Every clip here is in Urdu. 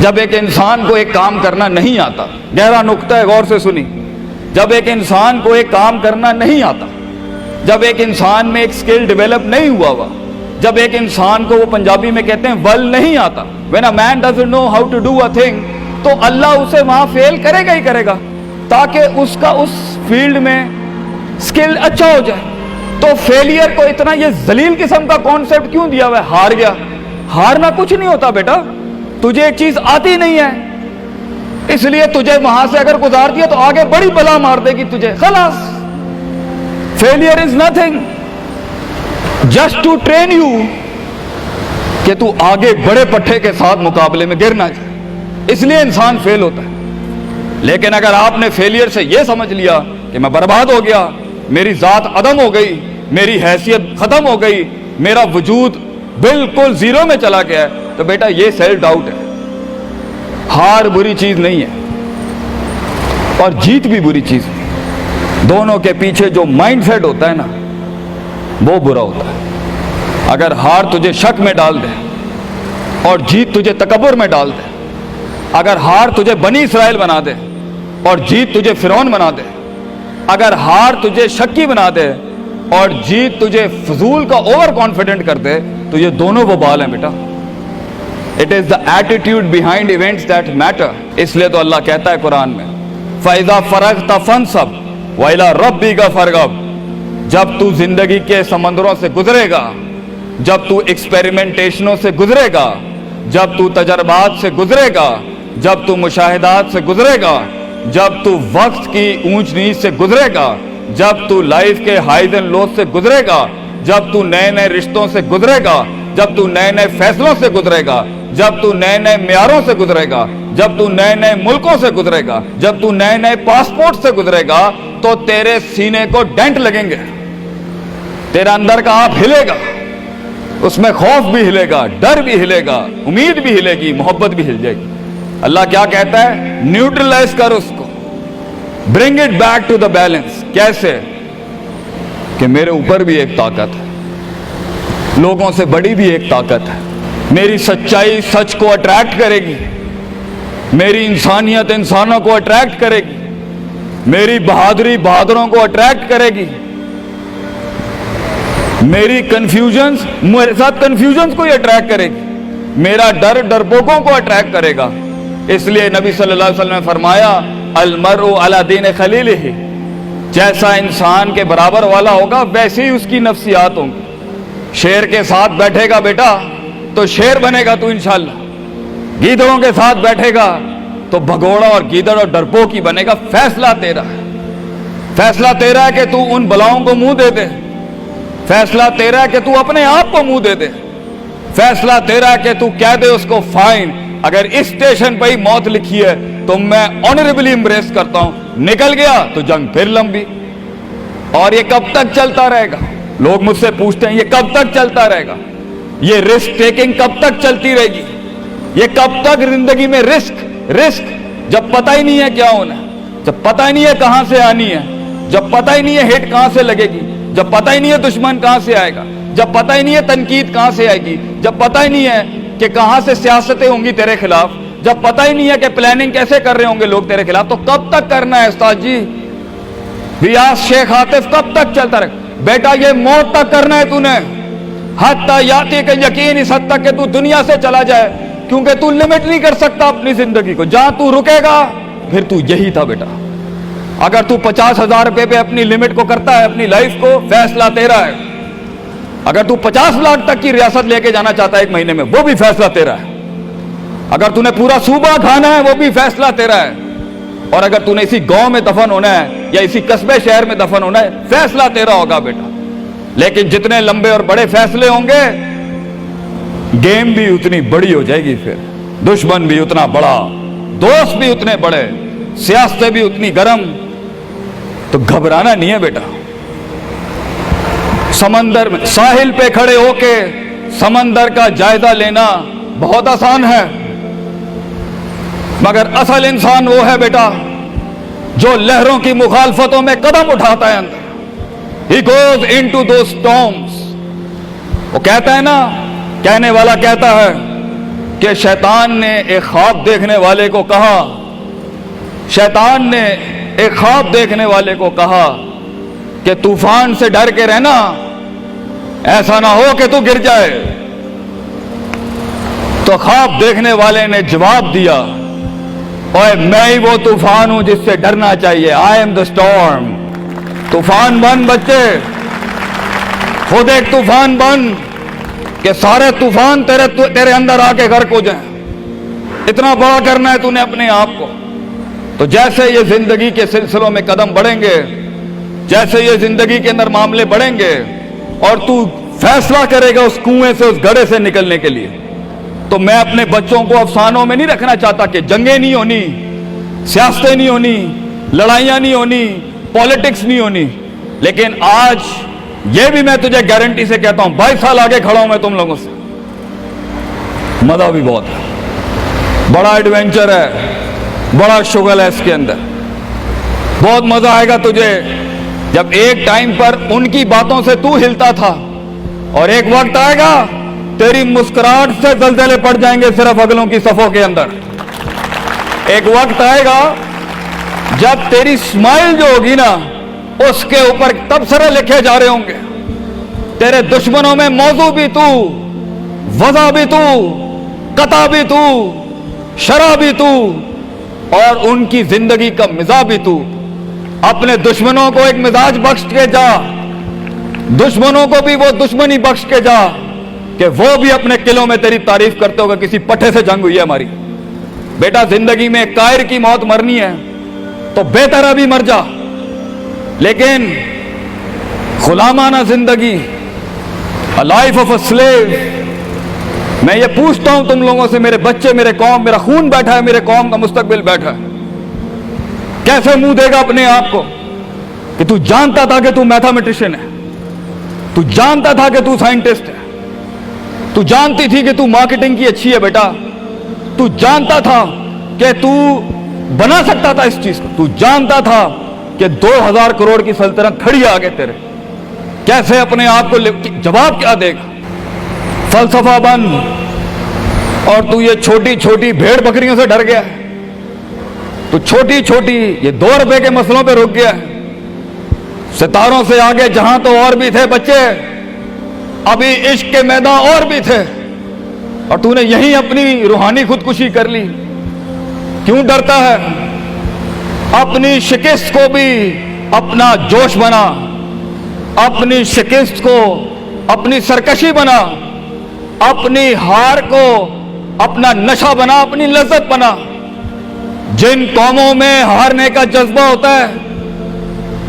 جب ایک انسان کو ایک کام کرنا نہیں آتا، گہرا نقطہ ہے، غور سے سنی، جب ایک انسان کو ایک کام کرنا نہیں آتا، جب ایک انسان میں ایک سکل ڈیولپ نہیں ہوا، جب ایک انسان کو وہ پنجابی میں کہتے ہیں ول نہیں آتا، when a man doesn't know how to do a thing، تو اللہ اسے وہاں فیل کرے گا ہی کرے گا تاکہ اس کا اس فیلڈ میں سکل اچھا ہو جائے۔ تو فیلئر کو اتنا یہ ذلیل قسم کا کانسیپٹ کیوں دیا ہوا ہے؟ ہار گیا، ہارنا کچھ نہیں ہوتا بیٹا، تجھے ایک چیز آتی نہیں ہے اس لیے تجھے وہاں سے اگر گزار دیا تو آگے بڑی بلا مار دے گی تجھے، خلاص۔ Failure is nothing just to train you کہ تو آگے بڑے پٹھے کے ساتھ مقابلے میں گر نہ جائے، اس لیے انسان فیل ہوتا ہے۔ لیکن اگر آپ نے فیلئر سے یہ سمجھ لیا کہ میں برباد ہو گیا، میری ذات عدم ہو گئی، میری حیثیت ختم ہو گئی، میرا وجود بالکل زیرو میں چلا گیا ہے، تو بیٹا یہ سیلف ڈاؤٹ ہے۔ ہار بری چیز نہیں ہے اور جیت بھی بری چیز نہیں، دونوں کے پیچھے جو مائنڈ سیٹ ہوتا ہے نا وہ برا ہوتا ہے۔ اگر ہار تجھے شک میں ڈال دے اور جیت تجھے تکبر میں ڈال دے، اگر ہار تجھے بنی اسرائیل بنا دے اور جیت تجھے فرعون بنا دے، اگر ہار تجھے شکی بنا دے اور جیت تجھے فضول کا اوور کانفیڈنٹ کر دے، تو یہ دونوں وبال ہیں بیٹا۔ It is the attitude behind events that matter۔ اس لیے تو اللہ کہتا ہے قرآن میں فَإِذَا فَرَغْتَ فَانْصَبْ وَإِلَىٰ رَبِّكَ فَارْغَب۔ جب تو زندگی کے سمندروں سے گزرے گا، جب تو ایکسپیریمنٹیشنوں سے گزرے گا، جب تو تجربات سے گزرے گا، جب تو مشاہدات سے گزرے گا، جب تو وقت کی اونچ نیچ سے گزرے گا، جب تو لائف کے ہائیز اینڈ لوز سے گزرے گا، جب تو نئے نئے رشتوں سے گزرے گا، جب تو نئے نئے فیصلوں سے گزرے گا، جب تو نئے نئے معیاروں سے گزرے گا، جب تو نئے نئے ملکوں سے گزرے گا، جب تو نئے نئے پاسپورٹ سے گزرے گا، تو تیرے سینے کو ڈینٹ لگیں گے، تیرا اندر کا آپ ہلے گا، اس میں خوف بھی ہلے گا، ڈر بھی ہلے گا، امید بھی ہلے گی، محبت بھی ہل جائے گی۔ اللہ کیا کہتا ہے؟ نیوٹرلائز کر اس کو، bring it back to the balance. کیسے؟ کہ میرے اوپر بھی ایک طاقت ہے، لوگوں سے بڑی بھی ایک طاقت ہے، میری سچائی سچ کو اٹریکٹ کرے گی، میری انسانیت انسانوں کو اٹریکٹ کرے گی، میری بہادری بہادروں کو اٹریکٹ کرے گی، میری کنفیوژنز میرے ساتھ کنفیوژنز کو ہی اٹریکٹ کرے گی، میرا ڈر ڈرپوکوں کو اٹریکٹ کرے گا۔ اس لیے نبی صلی اللہ علیہ وسلم نے فرمایا المرء علی دین خلیلہ، جیسا انسان کے برابر والا ہوگا ویسے ہی اس کی نفسیات ہوں گی۔ شیر کے ساتھ بیٹھے گا بیٹا تو شیر بنے گا تو انشاءاللہ، گیدڑوں کے ساتھ بیٹھے گا تو بھگوڑا اور گیدڑ اور ڈرپوک ہی بنے گا۔ فیصلہ تیرا ہے، فیصلہ تیرا ہے کہ تو ان بلاؤں کو منہ دے دے، فیصلہ تیرا ہے کہ تو اپنے آپ کو منہ دے دے، فیصلہ تیرا ہے کہ تو کہہ دے اس کو فائن، اگر اس اسٹیشن پہ ہی موت لکھی ہے تو میں آنریبلی امبریس کرتا ہوں، نکل گیا تو جنگ پھر لمبی۔ اور یہ کب تک چلتا رہے گا؟ لوگ مجھ سے پوچھتے ہیں یہ کب تک چلتا رہے گا؟ یہ رسک ٹیکنگ کب تک چلتی رہے گی؟ یہ کب تک زندگی میں رسک جب پتہ ہی نہیں ہے کیا ہونا ہے، جب پتہ ہی نہیں ہے کہاں سے آنی ہے، جب پتہ ہی نہیں ہے ہٹ کہاں سے لگے گی، جب پتہ ہی نہیں ہے دشمن کہاں سے آئے گا، جب پتہ ہی نہیں ہے تنقید کہاں سے آئے گی، جب پتہ ہی نہیں ہے کہ کہاں سے سیاستیں ہوں گی تیرے خلاف، جب پتہ ہی نہیں ہے کہ پلاننگ کیسے کر رہے ہوں گے لوگ تیرے خلاف، تو کب تک کرنا ہے استاد جی؟ ریاض شیخ عاطف کب تک چلتا رہے؟ بیٹا یہ موت تک کرنا ہے تو نے، حتی یاتی کہ یقین اس حد تک کہ تو دنیا سے چلا جائے، کیونکہ تو لمٹ نہیں کر سکتا اپنی زندگی کو، جہاں تو رکے گا پھر تو یہی تھا بیٹا۔ اگر تو 50,000 روپے پہ اپنی لمٹ کو کرتا ہے اپنی لائف کو، فیصلہ تیرا ہے۔ اگر تو 50 لاکھ تک کی ریاست لے کے جانا چاہتا ہے ایک مہینے میں، وہ بھی فیصلہ تیرا ہے۔ اگر تو نے پورا صوبہ کھانا ہے وہ بھی فیصلہ تیرا ہے۔ اور اگر تو نے اسی گاؤں میں دفن ہونا ہے یا اسی قصبے شہر میں دفن ہونا ہے، فیصلہ تیرا ہوگا بیٹا۔ لیکن جتنے لمبے اور بڑے فیصلے ہوں گے، گیم بھی اتنی بڑی ہو جائے گی، پھر دشمن بھی اتنا بڑا، دوست بھی اتنے بڑے، سیاستیں بھی اتنی گرم۔ تو گھبرانا نہیں ہے بیٹا۔ سمندر میں ساحل پہ کھڑے ہو کے سمندر کا جائزہ لینا بہت آسان ہے، مگر اصل انسان وہ ہے بیٹا جو لہروں کی مخالفتوں میں قدم اٹھاتا ہے اندر۔ He goes into those storms۔ وہ کہتا ہے نا، کہنے والا کہتا ہے کہ شیطان نے ایک خواب دیکھنے والے کو کہا، شیطان نے ایک خواب دیکھنے والے کو کہا کہ طوفان سے ڈر کے رہنا، ایسا نہ ہو کہ تو گر جائے۔ تو خواب دیکھنے والے نے جواب دیا، اوے میں ہی وہ طوفان ہوں جس سے ڈرنا چاہیے، آئی ایم دا اسٹارم۔ طوفان بن بچے، خود ایک طوفان بن کہ سارے طوفان تیرے اندر آ کے غرق ہو جائیں۔ اتنا بڑا کرنا ہے تو نے اپنے آپ کو۔ تو جیسے یہ زندگی کے سلسلوں میں قدم بڑھیں گے، جیسے یہ زندگی کے اندر معاملے بڑھیں گے اور تو فیصلہ کرے گا اس کنویں سے، اس گڑھے سے نکلنے کے لیے، تو میں اپنے بچوں کو افسانوں میں نہیں رکھنا چاہتا کہ جنگیں نہیں ہونی، سیاستیں نہیں ہونی، لڑائیاں نہیں ہونی، پالیٹکس نہیں ہونی، لیکن آج یہ بھی میں تجھے گارنٹی سے کہتا ہوں، 22 سال آگے کھڑا ہوں میں تم لوگوں سے، مزہ بھی بہت ہے، بڑا ایڈونچر ہے، بڑا شغل ہے اس کے اندر، بہت مزہ آئے گا تجھے جب ایک ٹائم پر ان کی باتوں سے تو ہلتا تھا اور ایک وقت آئے گا تیری مسکراہٹ سے زلزلے پڑ جائیں گے صرف اگلوں کی صفوں کے اندر۔ ایک وقت آئے گا جب تیری اسمائل جو ہوگی نا اس کے اوپر تبصرے لکھے جا رہے ہوں گے، تیرے دشمنوں میں موضوع بھی تو، وضع بھی تو، قطع بھی تو، شرح بھی تو، اور ان کی زندگی کا مزاج بھی تو۔ اپنے دشمنوں کو ایک مزاج بخش کے جا، دشمنوں کو بھی وہ دشمنی بخش کے جا کہ وہ بھی اپنے قلعوں میں تیری تعریف کرتے ہوگا کسی پٹھے سے جنگ ہوئی ہے ہماری۔ بیٹا زندگی میں کائر کی موت مرنی ہے تو بہتر ابھی مر جا، لیکن غلامانہ زندگی، a life of a slave، میں یہ پوچھتا ہوں تم لوگوں سے، میرے بچے، میرے قوم، میرا خون بیٹھا ہے، میرے قوم کا مستقبل بیٹھا ہے، کیسے منہ دے گا اپنے آپ کو کہ تو جانتا تھا کہ تو میتھمیٹیشین ہے، تو جانتا تھا کہ تو سائنٹسٹ ہے، تو جانتی تھی کہ تو مارکیٹنگ کی اچھی ہے بیٹا، تو جانتا تھا کہ تو بنا سکتا تھا اس چیز کو، تو جانتا تھا کہ 2000 کروڑ کی سلطنت کھڑی آگے تیرے، کیسے اپنے آپ کو جواب کیا دے گا؟ فلسفہ بن، اور تو یہ چھوٹی چھوٹی بھیڑ بکریوں سے ڈر گیا ہے، تو چھوٹی چھوٹی یہ 2 روپے کے مسئلوں پہ رک گیا ہے۔ ستاروں سے آگے جہاں تو اور بھی تھے بچے، ابھی عشق کے میدان اور بھی تھے، اور تو نے یہیں اپنی روحانی خودکشی کر لی۔ کیوں ڈرتا ہے؟ اپنی شکست کو بھی اپنا جوش بنا، اپنی شکست کو اپنی سرکشی بنا، اپنی ہار کو اپنا نشہ بنا، اپنی لذت بنا۔ جن قوموں میں ہارنے کا جذبہ ہوتا ہے،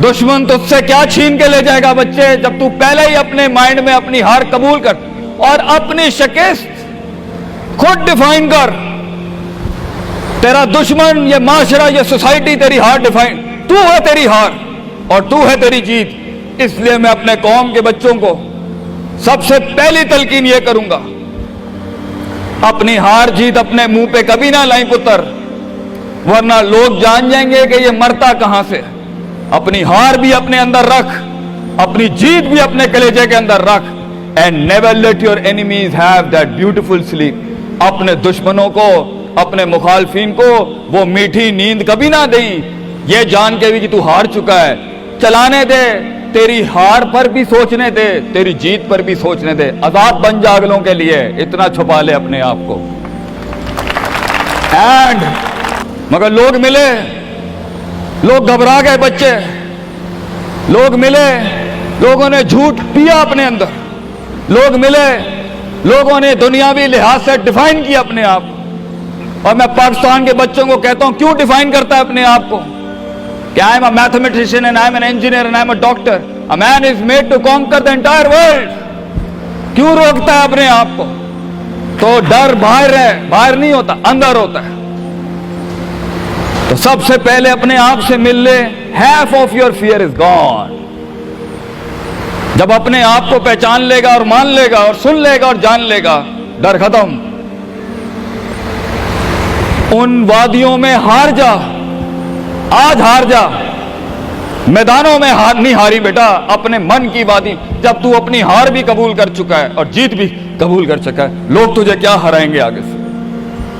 دشمن تجھ سے کیا چھین کے لے جائے گا بچے، جب تو پہلے ہی اپنے مائنڈ میں اپنی ہار قبول کر اور اپنی شکست خود ڈیفائن کر۔ تیرا دشمن، یہ معاشرہ، یہ سوسائٹی تیری ہار ڈیفائن، تو ہے تیری ہار اور تو ہے تیری جیت۔ اس لیے میں اپنے قوم کے بچوں کو سب سے پہلی تلقین یہ کروں گا، اپنی ہار جیت اپنے منہ پہ کبھی نہ لائیں پتر، ورنہ لوگ جان جائیں گے کہ یہ مرتا کہاں سے۔ اپنی ہار بھی اپنے اندر رکھ، اپنی جیت بھی اپنے کلیجے کے اندر رکھ، and never let your enemies have that beautiful sleep۔ اپنے دشمنوں کو، اپنے مخالفین کو وہ میٹھی نیند کبھی نہ دیں، یہ جان کے بھی کہ تو ہار چکا ہے۔ چلانے دے، تیری ہار پر بھی سوچنے دے، تیری جیت پر بھی سوچنے دے۔ آزاد بن جا اگلوں کے لیے، اتنا چھپا لے اپنے آپ کو۔ اینڈ مگر لوگ ملے، لوگ گھبرا گئے بچے، لوگ ملے، لوگوں نے جھوٹ پیا اپنے اندر، لوگ ملے، لوگوں نے دنیاوی لحاظ سے ڈیفائن کیا اپنے آپ کو۔ اور میں پاکستان کے بچوں کو کہتا ہوں، کیوں ڈیفائن کرتا ہے اپنے آپ کو کہ I am a mathematician and I am an engineer and I am a doctor. A man is made to conquer the entire world۔ کیوں روکتا ہے اپنے آپ کو؟ تو ڈر باہر ہے، باہر نہیں ہوتا، اندر ہوتا ہے۔ تو سب سے پہلے اپنے آپ سے مل لے، half of your fear is gone۔ جب اپنے آپ کو پہچان لے گا اور مان لے گا اور سن لے گا اور جان لے گا، ڈر ختم۔ ان وادیوں میں ہار جا، آج ہار جا، میدانوں میں ہار نہیں ہاری بیٹا، اپنے من کی وادی۔ جب تو اپنی ہار بھی قبول کر چکا ہے اور جیت بھی قبول کر چکا ہے، لوگ تجھے کیا ہرائیں گے آگے سے؟